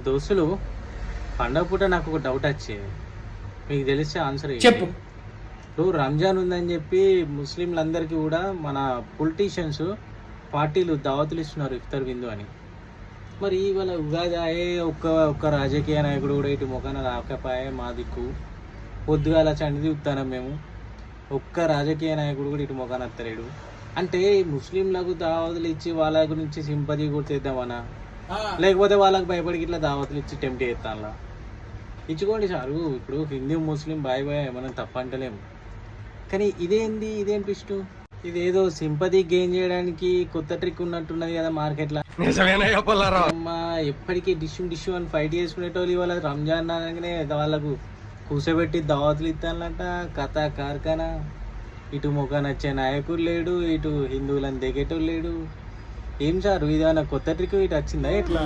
దోస్తులు, పండగ పూట నాకు ఒక డౌట్ వచ్చేది. మీకు తెలిస్తే ఆన్సర్ చెప్పు. ఇప్పుడు రంజాన్ ఉందని చెప్పి ముస్లింలందరికీ కూడా మన పొలిటీషియన్స్ పార్టీలు దావతులు ఇస్తున్నారు ఇఫ్తార్ విందు అని. మరి ఇవాళ ఉగాది అయ్యే ఒక్క రాజకీయ నాయకుడు కూడా ఇటు ముఖాన రాకపోయే మా దిక్కు. పొద్దుగాల చండిది ఉత్తానం మేము. ఒక్క రాజకీయ నాయకుడు కూడా ఇటు ముఖాన వస్తలేడు. అంటే ముస్లింలకు దావతులు ఇచ్చి వాళ్ళ గురించి సింపతి కూడా చేద్దామన్నా, లేకపోతే వాళ్ళకి భయపడి ఇట్లా దావతులు ఇచ్చి టెంప్ట్ చేస్తాను. ఇచ్చుకోండి సారు, ఇప్పుడు హిందూ ముస్లిం బాయ్ బాయ్ మనం తప్పంటలేము. కానీ ఇదేం ట్విస్ట్? ఇదేదో సింపతి గెయిన్ చేయడానికి కొత్త ట్రిక్ ఉన్నట్టున్నది కదా మార్కెట్లో. అమ్మా ఎప్పటికీ డిష్యూ అని ఫైట్ చేసుకునేటోళ్ళు ఇవాళ రంజాన్ అనగానే వాళ్ళకు కూర్చోబెట్టి దావతులు ఇస్తానంట. కథ కార్ఖానా. ఇటు ముఖాన వచ్చే నాయకుడు లేడు, ఇటు హిందువులను దిగేటోళ్ళు లేడు. ఏం సార్ ఇదేమన్నా కొత్త ట్రిక్ ఇటు వచ్చిందా ఎట్లా?